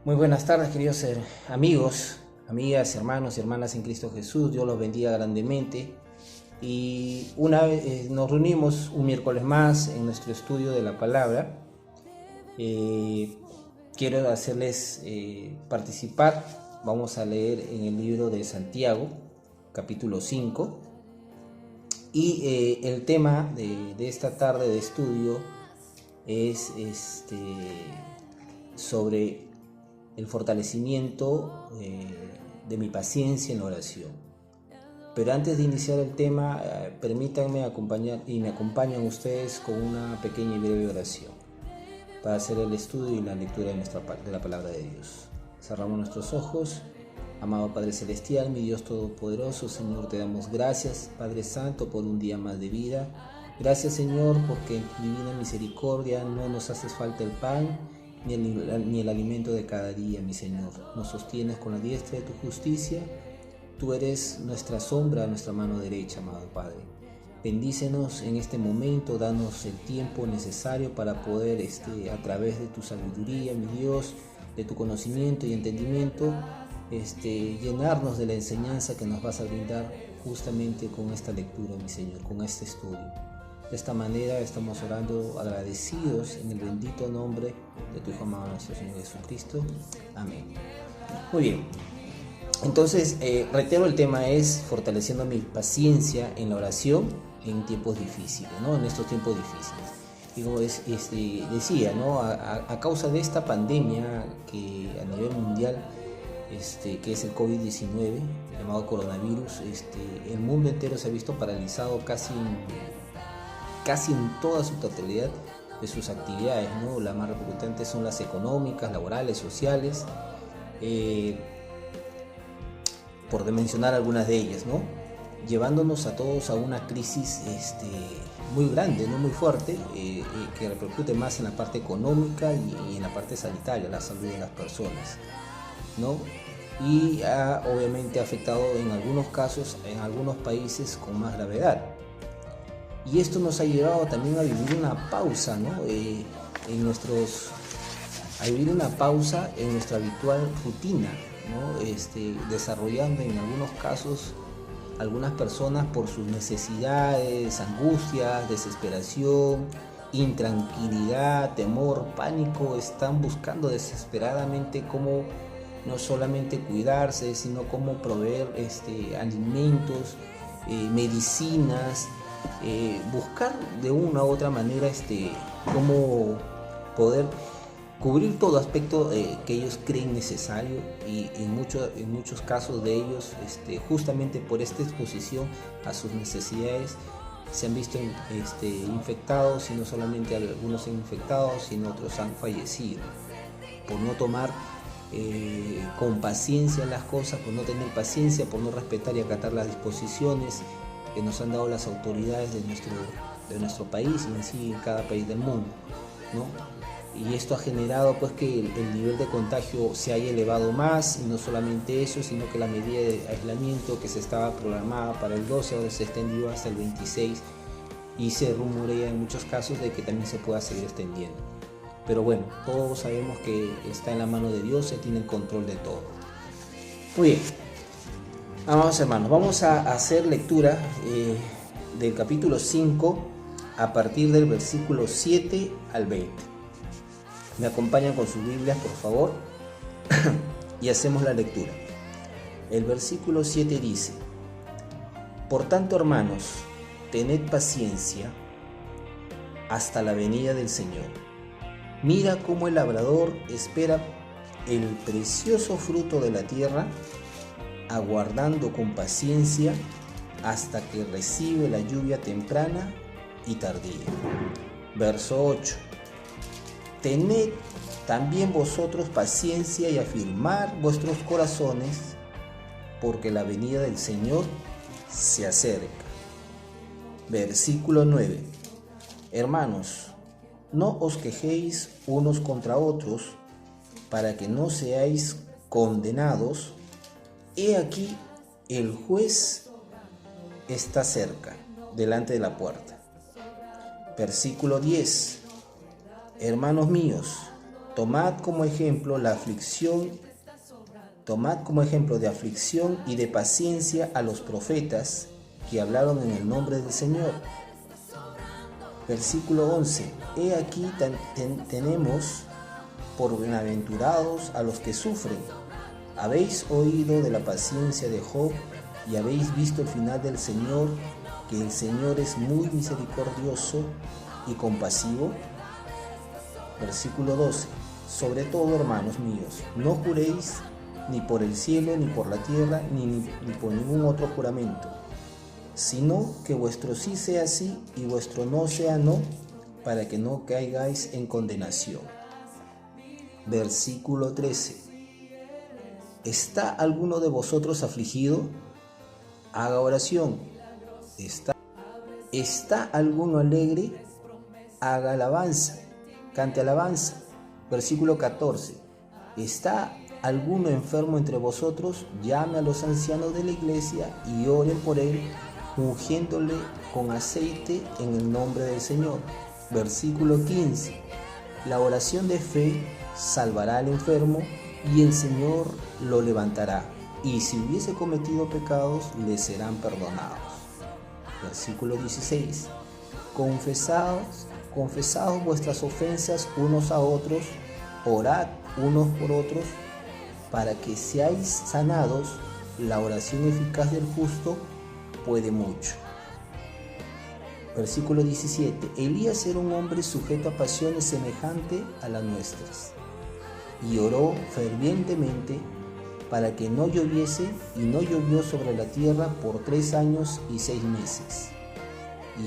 Muy buenas tardes, queridos amigos, amigas, hermanos y hermanas en Cristo Jesús. Dios los bendiga grandemente. Y una vez nos reunimos un miércoles más en nuestro estudio de la palabra. Quiero hacerles participar. Vamos a leer en el libro de Santiago, capítulo 5. Y el tema de esta tarde de estudio es sobre el fortalecimiento de mi paciencia en la oración. Pero antes de iniciar el tema, permítanme acompañar y me acompañan ustedes con una pequeña y breve oración para hacer el estudio y la lectura de la palabra de Dios. Cerramos nuestros ojos. Amado Padre Celestial, mi Dios Todopoderoso, Señor, te damos gracias, Padre Santo, por un día más de vida. Gracias, Señor, porque en tu divina misericordia no nos haces falta el pan ni el alimento de cada día, mi Señor. Nos sostienes con la diestra de tu justicia. Tú eres nuestra sombra, nuestra mano derecha, amado Padre. Bendícenos en este momento, danos el tiempo necesario para poder, a través de tu sabiduría, mi Dios, de tu conocimiento y entendimiento, llenarnos de la enseñanza que nos vas a brindar justamente con esta lectura, mi Señor, con este estudio. De esta manera estamos orando agradecidos en el bendito nombre de tu Hijo amado, nuestro Señor Jesucristo. Amén. Muy bien. Entonces, reitero, el tema es fortaleciendo mi paciencia en la oración en tiempos difíciles, ¿no? En estos tiempos difíciles. Digo, decía, ¿no? A causa de esta pandemia que a nivel mundial, que es el COVID-19, llamado coronavirus, el mundo entero se ha visto paralizado casi en toda su totalidad de sus actividades, ¿no? Las más repercutantes son las económicas, laborales, sociales, por mencionar algunas de ellas, ¿no? Llevándonos a todos a una crisis muy grande, ¿no? Muy fuerte, que repercute más en la parte económica y en la parte sanitaria, la salud de las personas, ¿no? Y obviamente ha afectado en algunos casos, en algunos países con más gravedad. Y esto nos ha llevado también a vivir una pausa, ¿no? A vivir una pausa en nuestra habitual rutina, ¿no? Desarrollando en algunos casos algunas personas por sus necesidades, angustias, desesperación, intranquilidad, temor, pánico, están buscando desesperadamente cómo no solamente cuidarse, sino cómo proveer alimentos, medicinas, buscar de una u otra manera cómo poder cubrir todo aspecto que ellos creen necesario, y en muchos casos de ellos, justamente por esta exposición a sus necesidades, se han visto infectados, y no solamente algunos se han infectado, sino otros han fallecido por no tomar con paciencia las cosas, por no tener paciencia, por no respetar y acatar las disposiciones que nos han dado las autoridades de nuestro país y en sí en cada país del mundo, ¿no? Y esto ha generado pues que el nivel de contagio se haya elevado más, y no solamente eso, sino que la medida de aislamiento que se estaba programada para el 12 ahora se extendió hasta el 26, y se rumorea en muchos casos de que también se pueda seguir extendiendo. Pero bueno, todos sabemos que está en la mano de Dios, Él tiene el control de todo. Muy bien. Amados hermanos, vamos a hacer lectura del capítulo 5 a partir del versículo 7 al 20. Me acompañan con sus Biblias, por favor, y hacemos la lectura. El versículo 7 dice: Por tanto, hermanos, tened paciencia hasta la venida del Señor. Mira cómo el labrador espera el precioso fruto de la tierra, aguardando con paciencia hasta que recibe la lluvia temprana y tardía. Verso 8. Tened también vosotros paciencia y afirmad vuestros corazones, porque la venida del Señor se acerca. Versículo 9. Hermanos, no os quejéis unos contra otros, para que no seáis condenados. He aquí, el juez está cerca, delante de la puerta. Versículo 10. Hermanos míos, Tomad como ejemplo de aflicción y de paciencia a los profetas que hablaron en el nombre del Señor. Versículo 11. He aquí tenemos por bienaventurados a los que sufren. Habéis oído de la paciencia de Job y habéis visto el final del Señor, que el Señor es muy misericordioso y compasivo. Versículo 12. Sobre todo, hermanos míos, no juréis ni por el cielo, ni por la tierra, ni por ningún otro juramento, sino que vuestro sí sea sí y vuestro no sea no, para que no caigáis en condenación. Versículo 13. ¿Está alguno de vosotros afligido? Haga oración. ¿Está alguno alegre? Haga alabanza. Cante alabanza. Versículo 14. ¿Está alguno enfermo entre vosotros? Llame a los ancianos de la iglesia y oren por él, ungiéndole con aceite en el nombre del Señor. Versículo 15. La oración de fe salvará al enfermo y el Señor lo levantará, y si hubiese cometido pecados le serán perdonados. Versículo 16. Confesaos vuestras ofensas unos a otros, orad unos por otros, para que seáis sanados. La oración eficaz del justo puede mucho. Versículo 17. Elías era un hombre sujeto a pasiones semejante a las nuestras, y oró fervientemente para que no lloviese, y no llovió sobre la tierra por 3 años y 6 meses.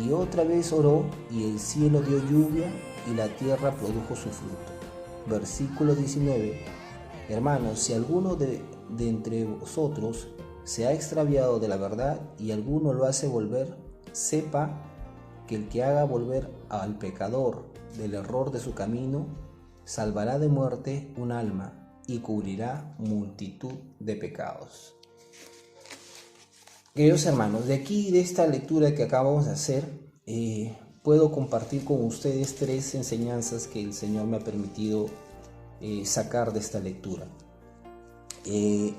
Y otra vez oró, y el cielo dio lluvia, y la tierra produjo su fruto. Versículo 19. Hermanos, si alguno de entre vosotros se ha extraviado de la verdad, y alguno lo hace volver, sepa que el que haga volver al pecador del error de su camino, salvará de muerte un alma y cubrirá multitud de pecados. Queridos hermanos, de esta lectura que acabamos de hacer, puedo compartir con ustedes 3 enseñanzas que el Señor me ha permitido sacar de esta lectura.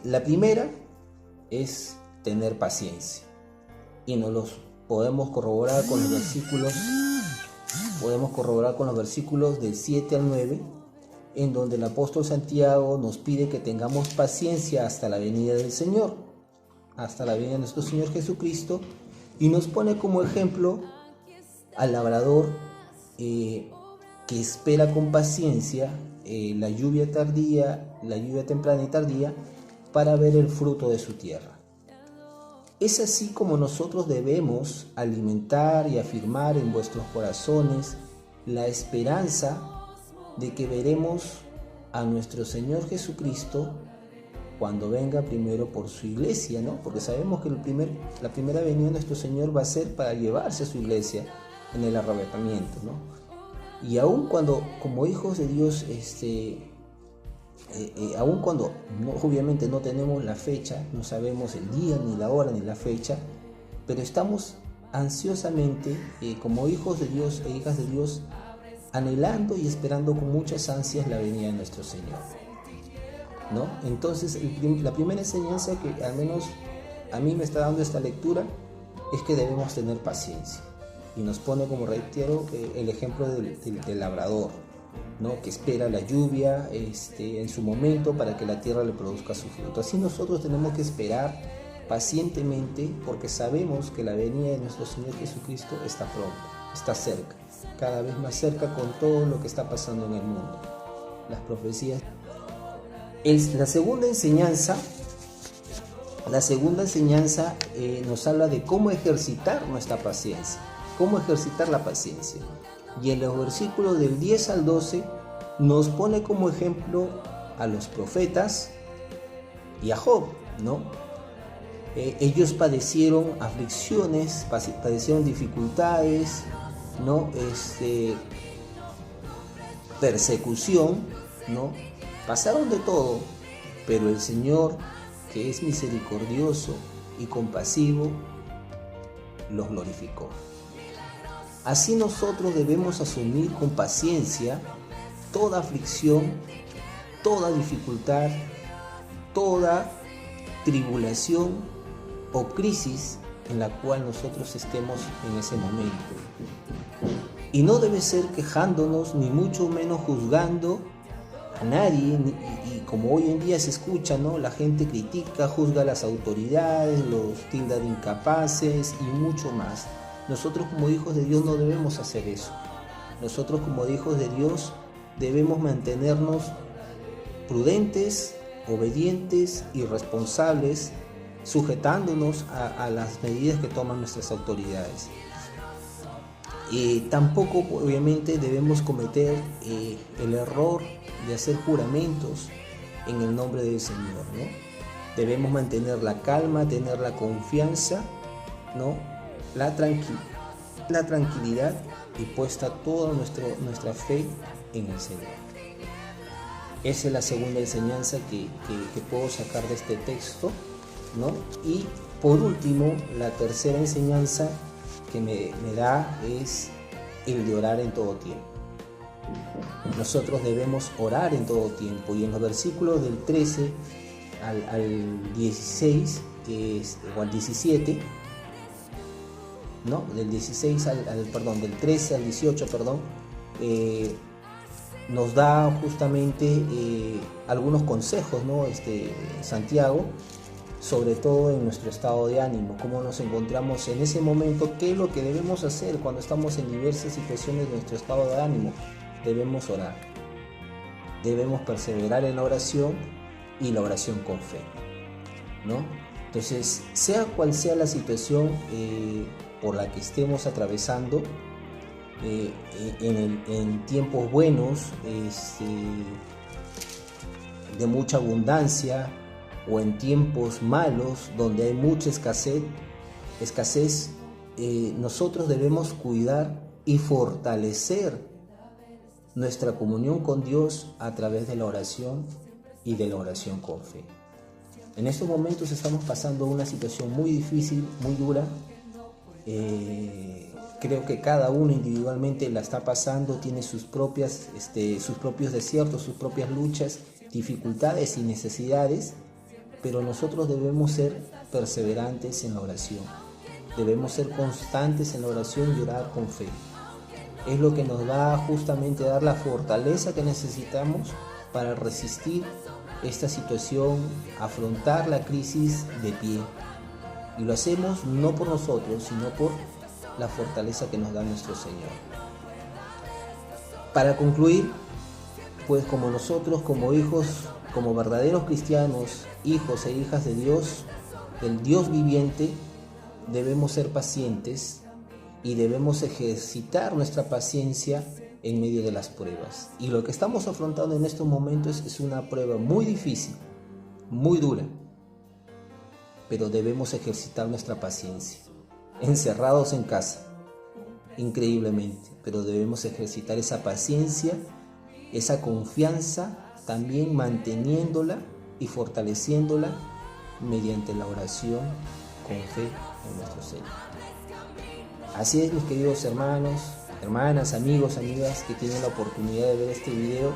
La primera es tener paciencia, y nos los podemos corroborar con los versículos del 7 al 9, en donde el apóstol Santiago nos pide que tengamos paciencia hasta la venida del Señor, hasta la venida de nuestro Señor Jesucristo, y nos pone como ejemplo al labrador que espera con paciencia la lluvia temprana y tardía, para ver el fruto de su tierra. Es así como nosotros debemos alimentar y afirmar en vuestros corazones la esperanza de que veremos a nuestro Señor Jesucristo cuando venga primero por su iglesia, ¿no? Porque sabemos que la primera venida de nuestro Señor va a ser para llevarse a su iglesia en el arrebatamiento, ¿no? Y aun cuando, como hijos de Dios, aun cuando obviamente no tenemos la fecha, no sabemos el día, ni la hora, ni la fecha, pero estamos ansiosamente, como hijos de Dios e hijas de Dios, anhelando y esperando con muchas ansias la venida de nuestro Señor, ¿no? Entonces, la primera enseñanza que al menos a mí me está dando esta lectura es que debemos tener paciencia, y nos pone, como reitero, el ejemplo del labrador, ¿no? Que espera la lluvia en su momento para que la tierra le produzca su fruto. Así nosotros tenemos que esperar pacientemente, porque sabemos que la venida de nuestro Señor Jesucristo está pronto, está cerca, cada vez más cerca, con todo lo que está pasando en el mundo, las profecías. La segunda enseñanza nos habla de cómo ejercitar nuestra paciencia, cómo ejercitar la paciencia. Y en los versículos del 10 al 12 nos pone como ejemplo a los profetas y a Job, ¿no? Ellos padecieron aflicciones, padecieron dificultades, ¿no? Persecución, ¿no? Pasaron de todo, pero el Señor, que es misericordioso y compasivo, los glorificó. Así nosotros debemos asumir con paciencia toda aflicción, toda dificultad, toda tribulación o crisis en la cual nosotros estemos en ese momento. Y no debe ser quejándonos, ni mucho menos juzgando a nadie, y como hoy en día se escucha, ¿no? La gente critica, juzga a las autoridades, los tilda de incapaces y mucho más. Nosotros como hijos de Dios no debemos hacer eso. Nosotros como hijos de Dios debemos mantenernos prudentes, obedientes y responsables, sujetándonos a las medidas que toman nuestras autoridades. Tampoco obviamente debemos cometer el error de hacer juramentos en el nombre del Señor, ¿no? Debemos mantener la calma, tener la confianza, ¿no? La tranquilidad y puesta toda nuestra fe en el Señor. Esa es la segunda enseñanza que puedo sacar de este texto, ¿no? Y por último, la tercera enseñanza que me da es el de orar en todo tiempo. Nosotros debemos orar en todo tiempo, y en los versículos del 13 al 16 o al 17, ¿no? Del 16 del 13 al 18, nos da justamente algunos consejos, ¿no? Santiago, sobre todo en nuestro estado de ánimo, cómo nos encontramos en ese momento, qué es lo que debemos hacer cuando estamos en diversas situaciones de nuestro estado de ánimo. Debemos orar, debemos perseverar en la oración y la oración con fe, ¿no? Entonces, sea cual sea la situación por la que estemos atravesando, en tiempos buenos, de mucha abundancia, o en tiempos malos donde hay mucha escasez, nosotros debemos cuidar y fortalecer nuestra comunión con Dios a través de la oración y de la oración con fe. En estos momentos estamos pasando una situación muy difícil, muy dura. Creo que cada uno individualmente la está pasando, tiene sus propios desiertos, sus propias luchas, dificultades y necesidades, pero nosotros debemos ser perseverantes en la oración. Debemos ser constantes en la oración y orar con fe. Es lo que nos va justamente a dar la fortaleza que necesitamos para resistir esta situación, afrontar la crisis de pie. Y lo hacemos no por nosotros, sino por la fortaleza que nos da nuestro Señor. Para concluir, pues como nosotros, como hijos, como verdaderos cristianos, hijos e hijas de Dios, del Dios viviente, debemos ser pacientes y debemos ejercitar nuestra paciencia en medio de las pruebas. Y lo que estamos afrontando en estos momentos es una prueba muy difícil, muy dura, pero debemos ejercitar nuestra paciencia, encerrados en casa, increíblemente, pero debemos ejercitar esa paciencia, esa confianza, también manteniéndola y fortaleciéndola mediante la oración con fe en nuestro Señor. Así es, mis queridos hermanos, hermanas, amigos, amigas que tienen la oportunidad de ver este video.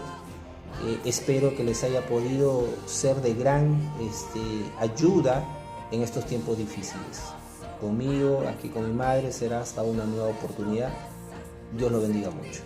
Espero que les haya podido ser de gran ayuda en estos tiempos difíciles. Conmigo, aquí con mi madre, será hasta una nueva oportunidad. Dios lo bendiga mucho.